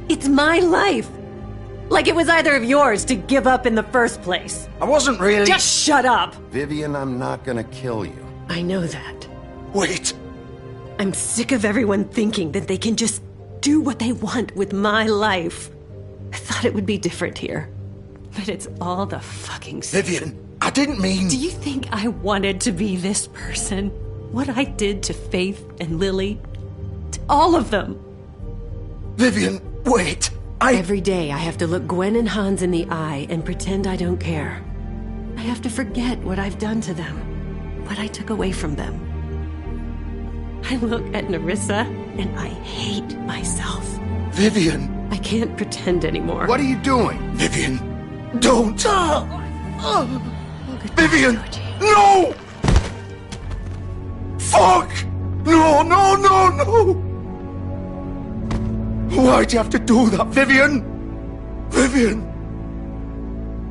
It's my life. Like it was either of yours to give up in the first place. I wasn't really... Just shut up! Vivian, I'm not gonna kill you. I know that. Wait. I'm sick of everyone thinking that they can just do what they want with my life. I thought it would be different here. But it's all the fucking same. Vivian, I didn't mean... Do you think I wanted to be this person? What I did to Faith and Lily? To all of them? Vivian, wait. Every day I have to look Gwen and Hans in the eye and pretend I don't care. I have to forget what I've done to them. What I took away from them. I look at Nerissa and I hate myself. Vivian. I can't pretend anymore. What are you doing? Vivian, don't. Vivian, Georgie. no! Fuck! No, no, no, no! Why'd you have to do that, Vivian? Vivian!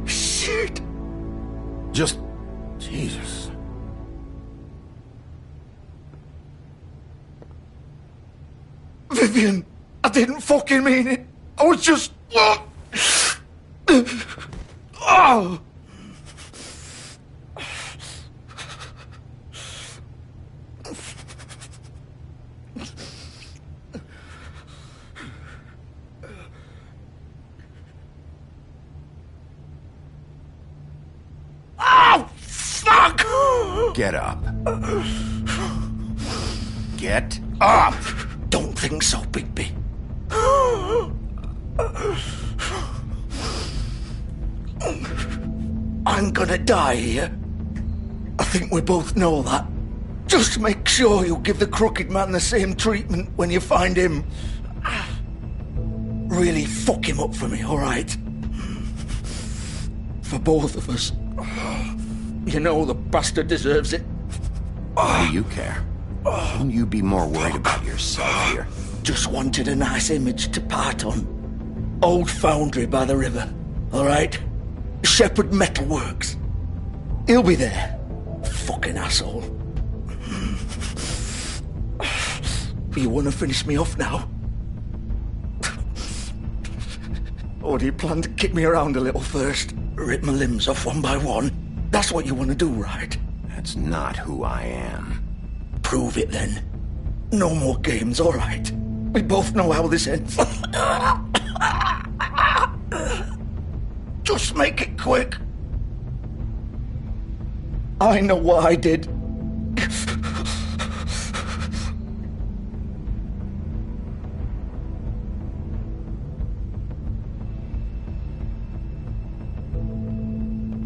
Shit! Just... Jesus. Vivian, I didn't fucking mean it. I was just... Oh! Oh, fuck! Get up. Get up! Don't think so, Bigby. I'm gonna die here. I think we both know that. Just make sure you give the crooked man the same treatment when you find him. Really fuck him up for me, alright? For both of us. You know the bastard deserves it. Why do you care? Shouldn't you be more worried about yourself here? Just wanted a nice image to part on. Old foundry by the river, alright? Shepherd Metalworks. He'll be there. Fucking asshole. You wanna finish me off now? Or do you plan to kick me around a little first? Rip my limbs off one by one? That's what you wanna do, right? That's not who I am. Prove it then. No more games, alright? We both know how this ends. Just make it quick. I know what I did.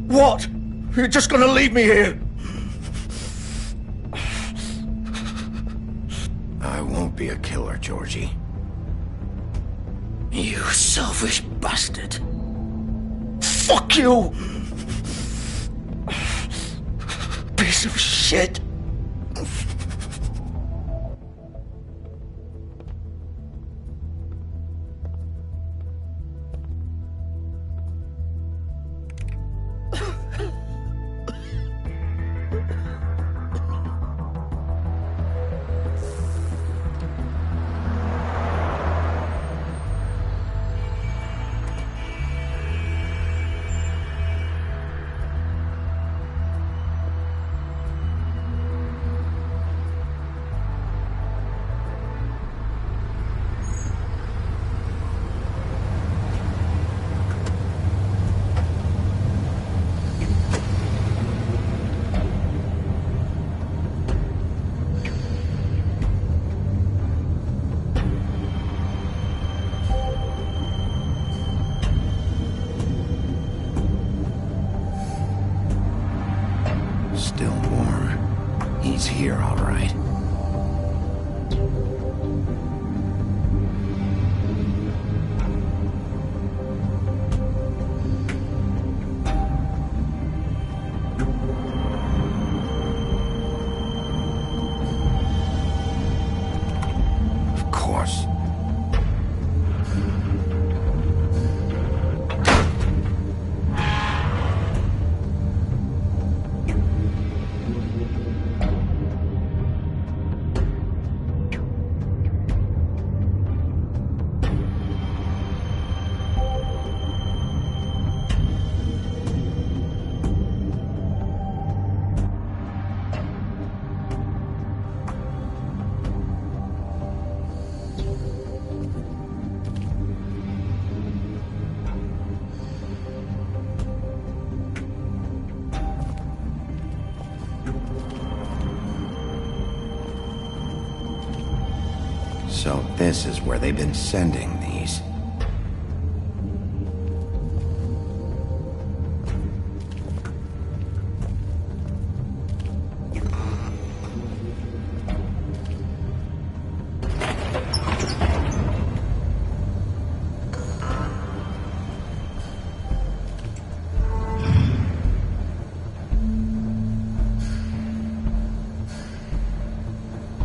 What? You're just gonna leave me here? I won't be a killer, Georgie. You selfish bastard. Fuck you! Piece of shit. Still warm. He's here, all right. Of course. this is where they've been sending these.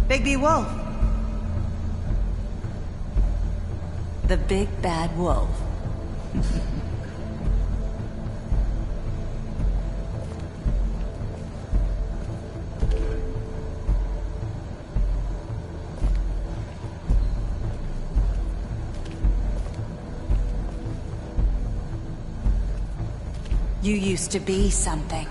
Bigby Wolf. The big bad wolf. You used to be something.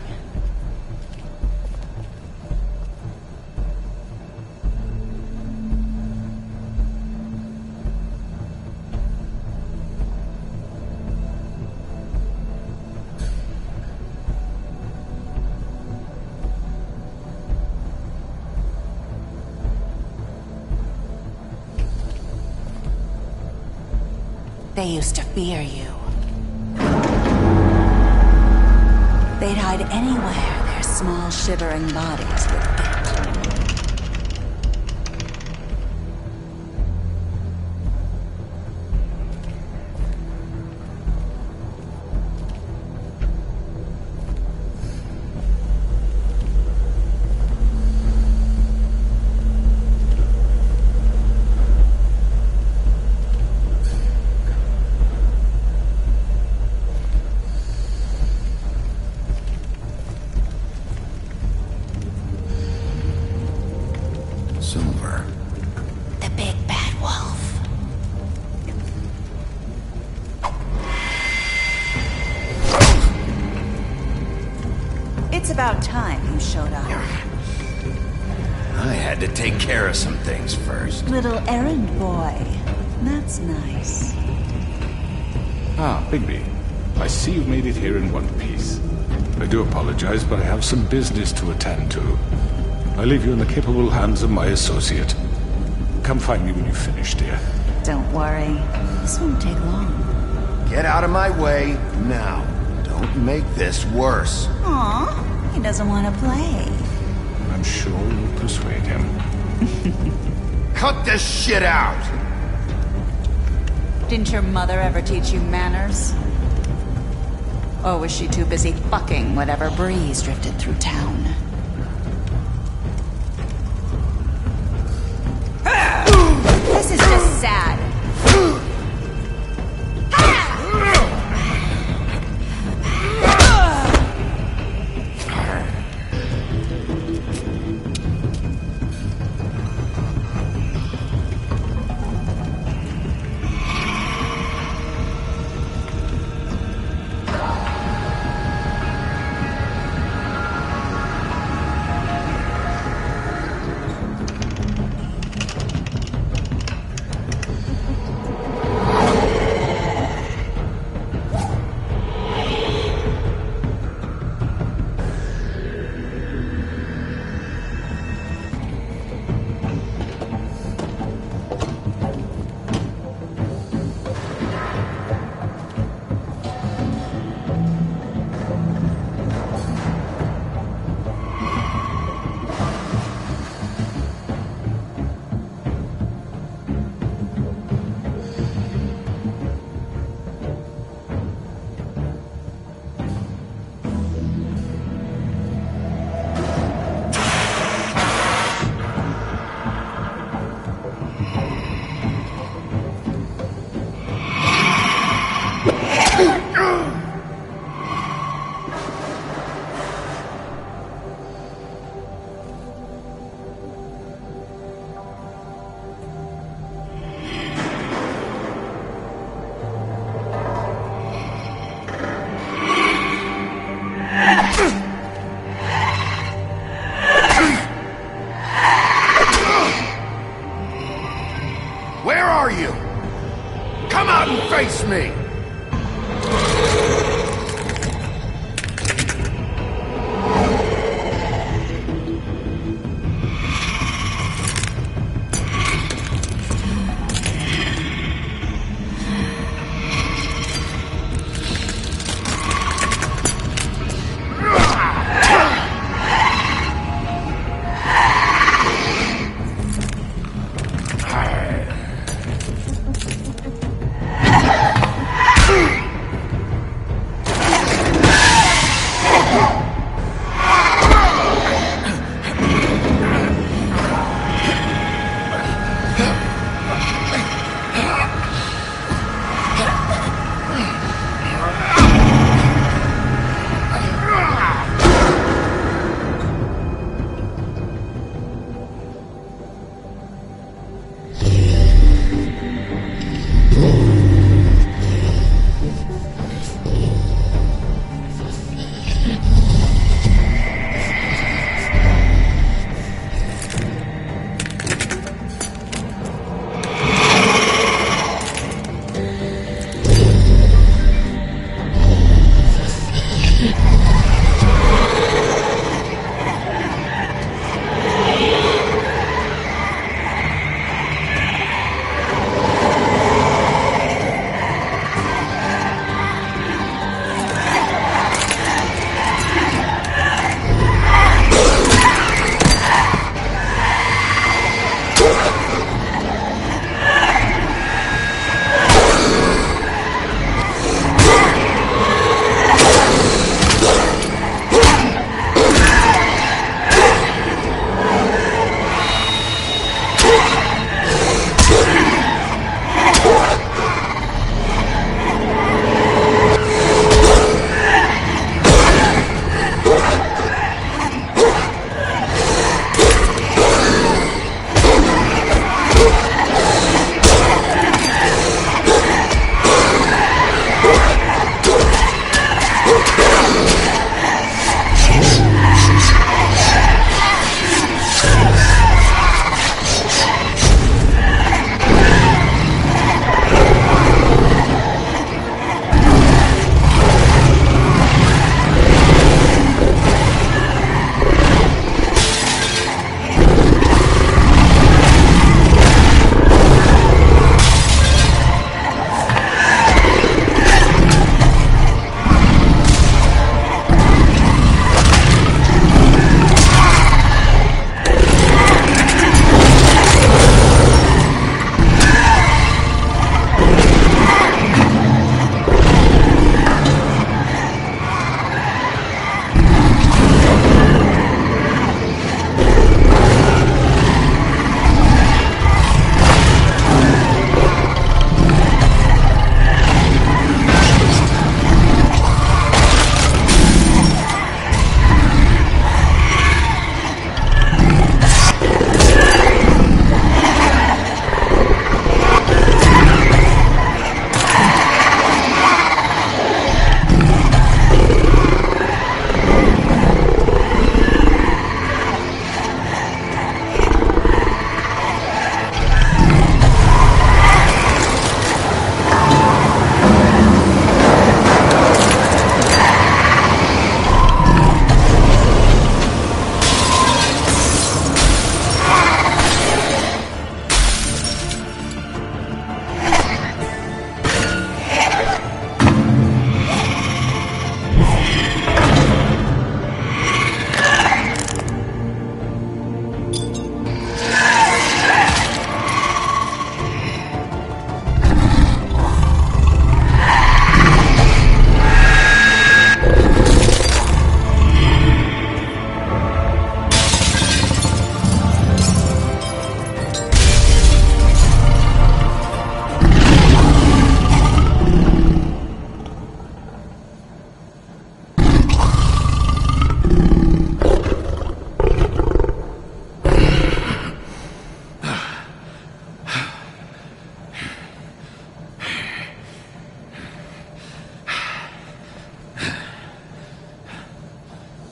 They used to fear you. They'd hide anywhere their small, shivering bodies would fit. Silver. The big bad wolf. It's about time you showed up. I had to take care of some things first. Little errand boy. That's nice. Ah, Bigby. I see you've made it here in one piece. I do apologize, but I have some business to attend to. I leave you in the capable hands of my associate. Come find me when you've finished, dear. Don't worry. This won't take long. Get out of my way now. Don't make this worse. Aw, he doesn't want to play. I'm sure you'll persuade him. Cut this shit out! Didn't your mother ever teach you manners? Or was she too busy fucking whatever breeze drifted through town? This is just sad. Where are you? Come out and face me!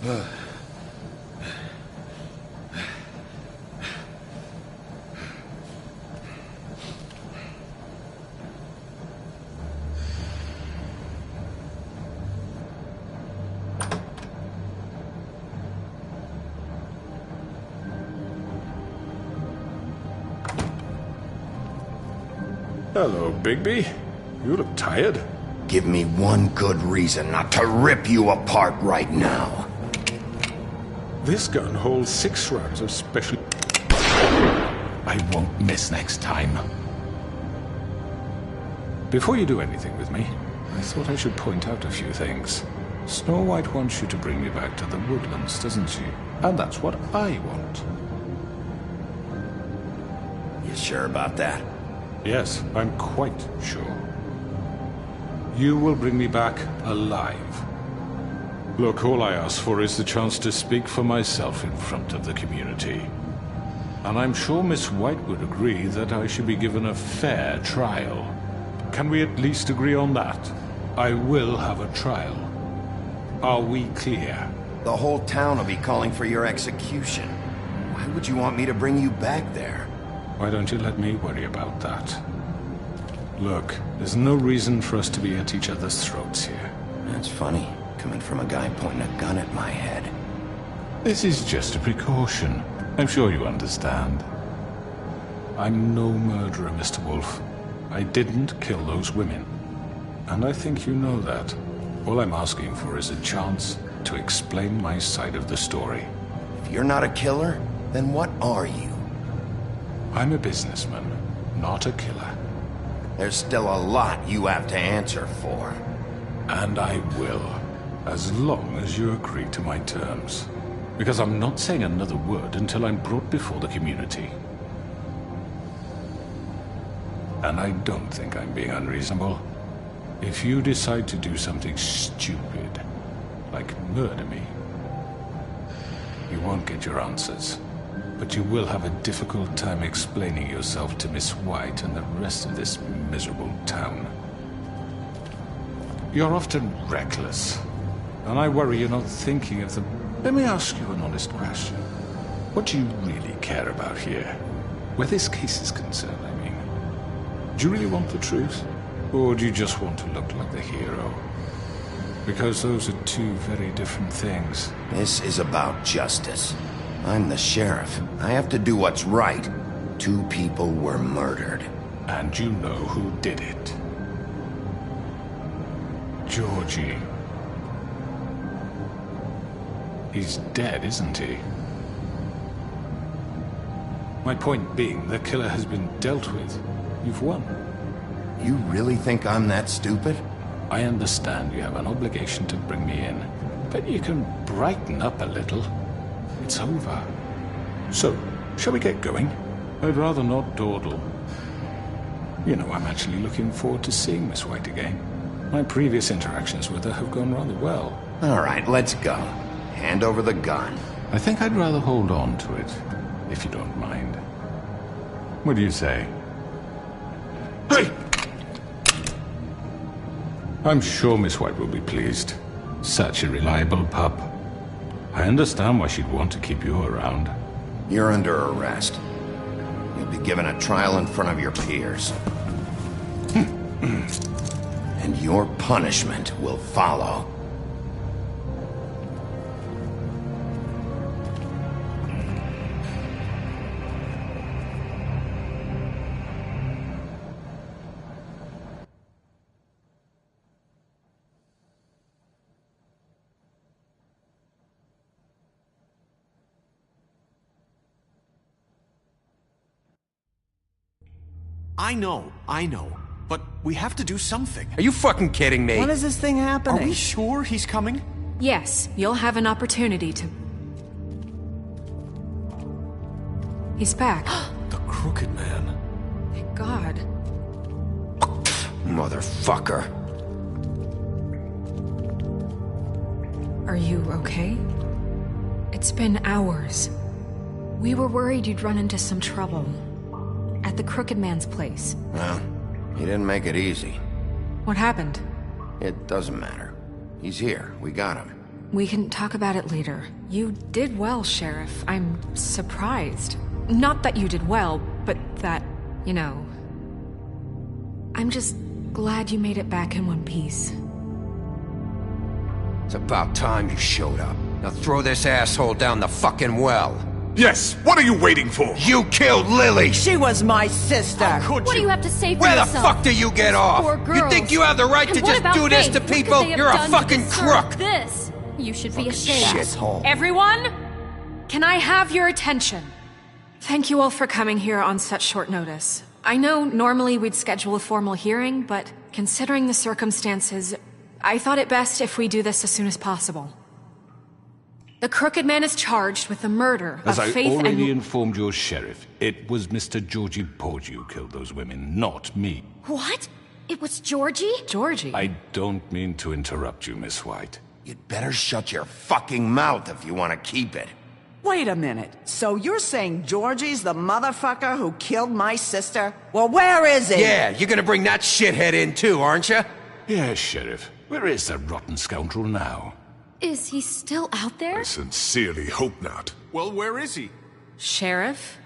Hello, Bigby. You look tired. Give me one good reason not to rip you apart right now. This gun holds 6 rounds of special... I won't miss next time. Before you do anything with me, I thought I should point out a few things. Snow White wants you to bring me back to the woodlands, doesn't she? And that's what I want. You sure about that? Yes, I'm quite sure. You will bring me back alive. Look, all I ask for is the chance to speak for myself in front of the community. And I'm sure Miss White would agree that I should be given a fair trial. Can we at least agree on that? I will have a trial. Are we clear? The whole town will be calling for your execution. Why would you want me to bring you back there? Why don't you let me worry about that? Look, there's no reason for us to be at each other's throats here. That's funny, coming from a guy pointing a gun at my head. This is just a precaution. I'm sure you understand. I'm no murderer, Mr. Wolf. I didn't kill those women. And I think you know that. All I'm asking for is a chance to explain my side of the story. If you're not a killer, then what are you? I'm a businessman, not a killer. There's still a lot you have to answer for. And I will, as long as you agree to my terms. Because I'm not saying another word until I'm brought before the community. And I don't think I'm being unreasonable. If you decide to do something stupid, like murder me, you won't get your answers. But you will have a difficult time explaining yourself to Miss White and the rest of this miserable town. You're often reckless, and I worry you're not thinking of the... Let me ask you an honest question. What do you really care about here? Where this case is concerned, I mean. Do you really want the truth? Or do you just want to look like the hero? Because those are two very different things. This is about justice. I'm the sheriff. I have to do what's right. 2 people were murdered. And you know who did it. Georgie. He's dead, isn't he? My point being, the killer has been dealt with. You've won. You really think I'm that stupid? I understand you have an obligation to bring me in, but you can brighten up a little. It's over. So, shall we get going? I'd rather not dawdle. You know, I'm actually looking forward to seeing Miss White again. My previous interactions with her have gone rather well. All right, let's go. Hand over the gun. I think I'd rather hold on to it, if you don't mind. What do you say? Hey! I'm sure Miss White will be pleased. Such a reliable pup. I understand why she'd want to keep you around. You're under arrest. You'll be given a trial in front of your peers. And your punishment will follow. I know. But we have to do something. Are you fucking kidding me? When is this thing happening? Are we sure he's coming? Yes, you'll have an opportunity to... He's back. The Crooked Man. Thank God. Motherfucker. Are you okay? It's been hours. We were worried you'd run into some trouble. At the Crooked Man's place. Well, he didn't make it easy. What happened? It doesn't matter. He's here. We got him. We can talk about it later. You did well, Sheriff. I'm surprised. Not that you did well, but that, you know... I'm just glad you made it back in one piece. It's about time you showed up. Now throw this asshole down the fucking well. Yes, what are you waiting for? You killed Lily! She was my sister! Could What do you have to say for Where the yourself? fuck do you get off? Poor You girls. think you have the right And to what just about do this Faith? to What could people? they have You're a done to fucking deserve crook! This. You should be ashamed. Shithole. Everyone? Can I have your attention? Thank you all for coming here on such short notice. I know normally we'd schedule a formal hearing, but considering the circumstances, I thought it best if we do this as soon as possible. The Crooked Man is charged with the murder As of I Faith already and... informed your sheriff, it was Mr. Georgie Porgy who killed those women, not me. What? It was Georgie? Georgie? I don't mean to interrupt you, Miss White. You'd better shut your fucking mouth if you want to keep it. Wait a minute. So you're saying Georgie's the motherfucker who killed my sister? Well, where is he? Yeah, you're gonna bring that shithead in too, aren't you? Yes, Sheriff. Where is that rotten scoundrel now? Is he still out there? I sincerely hope not. Well, where is he? Sheriff?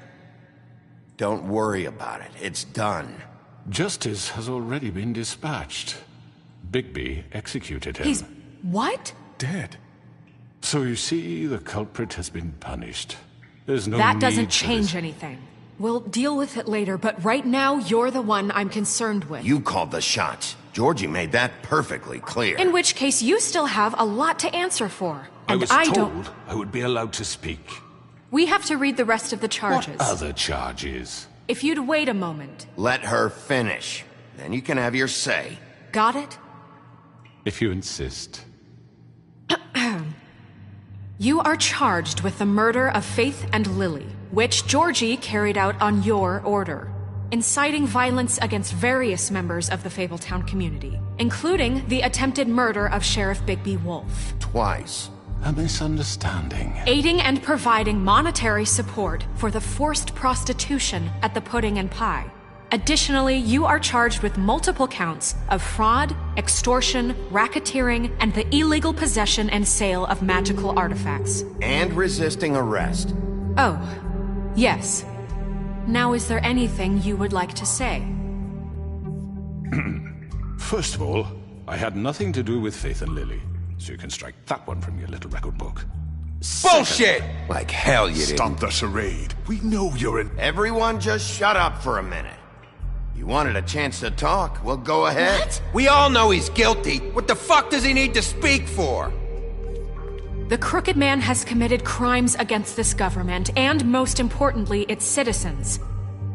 Don't worry about it. It's done. Justice has already been dispatched. Bigby executed him. He's... what? Dead. So you see, the culprit has been punished. There's no That need doesn't for change this. anything. We'll deal with it later, but right now, you're the one I'm concerned with. You called the shots. Georgie made that perfectly clear. In which case, you still have a lot to answer for. I And was don't... told I would be allowed to speak. We have to read the rest of the charges. What other charges? If you'd wait a moment. Let her finish. Then you can have your say. Got it? If you insist. You are charged with the murder of Faith and Lily, which Georgie carried out on your order, inciting violence against various members of the Fabletown community, including the attempted murder of Sheriff Bigby Wolf. Twice. A misunderstanding. Aiding and providing monetary support for the forced prostitution at the Pudding and Pie. Additionally, you are charged with multiple counts of fraud, extortion, racketeering, and the illegal possession and sale of magical artifacts. And resisting arrest. Oh, yes. Now, is there anything you would like to say? First of all, I had nothing to do with Faith and Lily, so you can strike that one from your little record book. Bullshit! Like hell you didn't. Stop the charade. We know you're in... Everyone just shut up for a minute. You wanted a chance to talk, well go ahead. What? We all know he's guilty. What the fuck does he need to speak for? The Crooked Man has committed crimes against this government and, most importantly, its citizens.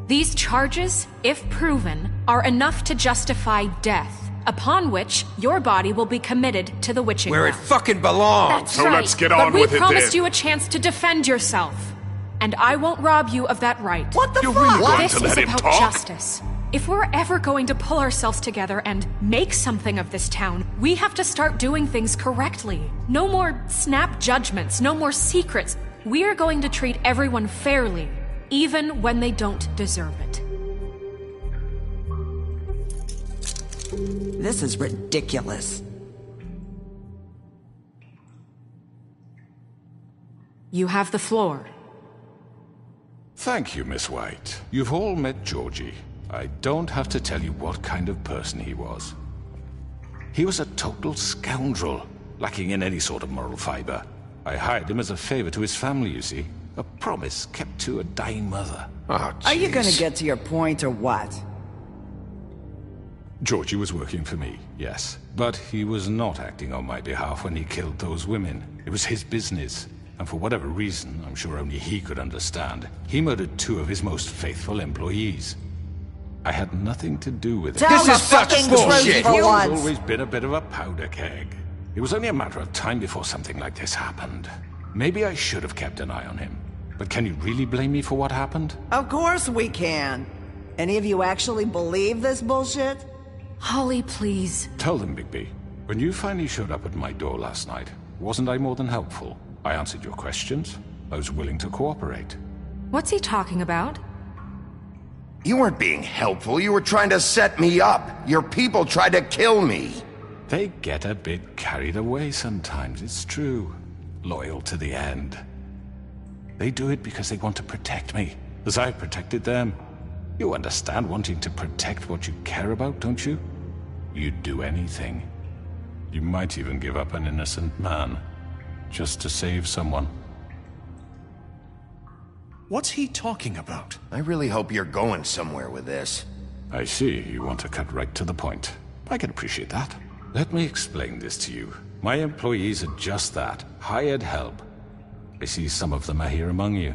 These charges, if proven, are enough to justify death, upon which your body will be committed to the witching Where it well. fucking belongs. That's right. get But we promised you a chance to defend yourself, and I won't rob you of that right. What the You're fuck? really going This to is let him about talk? justice. If we're ever going to pull ourselves together and make something of this town, we have to start doing things correctly. No more snap judgments, no more secrets. We are going to treat everyone fairly, even when they don't deserve it. This is ridiculous. You have the floor. Thank you, Miss White. You've all met Georgie. I don't have to tell you what kind of person he was. He was a total scoundrel, lacking in any sort of moral fiber. I hired him as a favor to his family, you see. A promise kept to a dying mother. Oh, Are you gonna jeez. get to your point or what? Georgie was working for me, yes. But he was not acting on my behalf when he killed those women. It was his business. And for whatever reason, I'm sure only he could understand, he murdered 2 of his most faithful employees. I had nothing to do with it. Tell This the is such fucking bullshit. truth for He's once. always been a bit of a powder keg. It was only a matter of time before something like this happened. Maybe I should have kept an eye on him. But can you really blame me for what happened? Of course we can. Any of you actually believe this bullshit? Holly, please. Tell them, Bigby. When you finally showed up at my door last night, wasn't I more than helpful? I answered your questions. I was willing to cooperate. What's he talking about? You weren't being helpful. You were trying to set me up. Your people tried to kill me. They get a bit carried away sometimes, it's true. Loyal to the end. They do it because they want to protect me, as I've protected them. You understand wanting to protect what you care about, don't you? You'd do anything. You might even give up an innocent man, just to save someone. What's he talking about? I really hope you're going somewhere with this. I see you want to cut right to the point. I can appreciate that. Let me explain this to you. My employees are just that, hired help. I see some of them are here among you.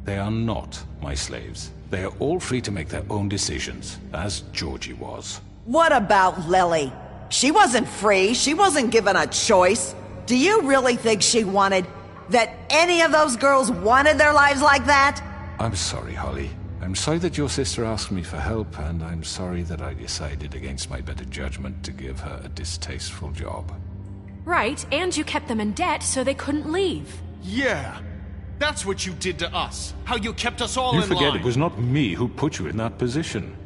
They are not my slaves. They are all free to make their own decisions, as Georgie was. What about Lily? She wasn't free. She wasn't given a choice. Do you really think she wanted... that any of those girls wanted their lives like that? I'm sorry, Holly. I'm sorry that your sister asked me for help, and I'm sorry that I decided against my better judgment to give her a distasteful job. Right, and you kept them in debt so they couldn't leave. Yeah, that's what you did to us. How you kept us all in line. You forget it was not me who put you in that position.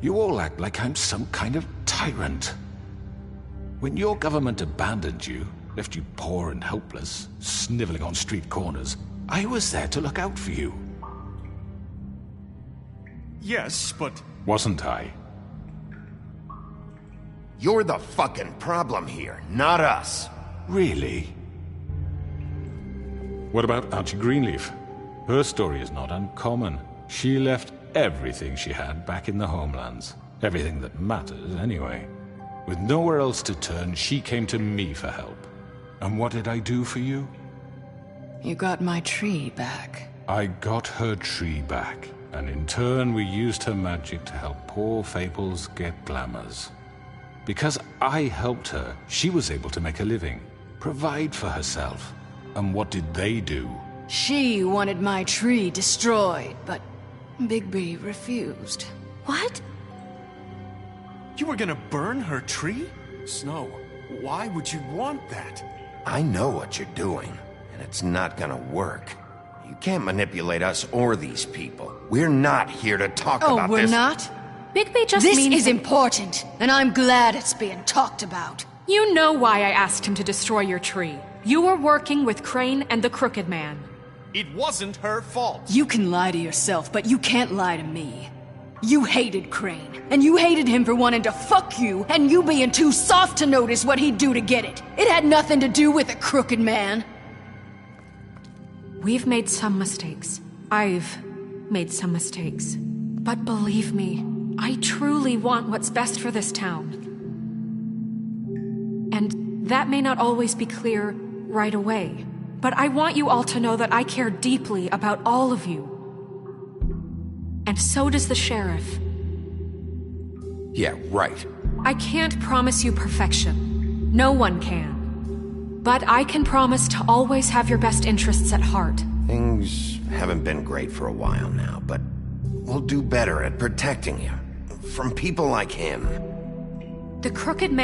You all act like I'm some kind of tyrant. When your government abandoned you, left you poor and helpless, sniveling on street corners, I was there to look out for you. Yes, but... Wasn't I? You're the fucking problem here, not us. Really? What about Auntie Greenleaf? Her story is not uncommon. She left everything she had back in the homelands. Everything that matters, anyway. With nowhere else to turn, she came to me for help. And what did I do for you? You got my tree back. I got her tree back, and in turn we used her magic to help poor Fables get glamours. Because I helped her, she was able to make a living, provide for herself. And what did they do? She wanted my tree destroyed, but Bigby refused. What? You were gonna burn her tree? Snow, why would you want that? I know what you're doing, and it's not gonna work. You can't manipulate us or these people. We're not here to talk about this. Oh, we're not? Bigby just This means... is important, and I'm glad it's being talked about. You know why I asked him to destroy your tree. You were working with Crane and the Crooked Man. It wasn't her fault. You can lie to yourself, but you can't lie to me. You hated Crane, and you hated him for wanting to fuck you, and you being too soft to notice what he'd do to get it. It had nothing to do with the Crooked Man. We've made some mistakes. I've made some mistakes. But believe me, I truly want what's best for this town. And that may not always be clear right away, but I want you all to know that I care deeply about all of you. And so does the sheriff. Yeah, right. I can't promise you perfection. No one can. But I can promise to always have your best interests at heart. Things haven't been great for a while now, but we'll do better at protecting you. From people like him. The Crooked Man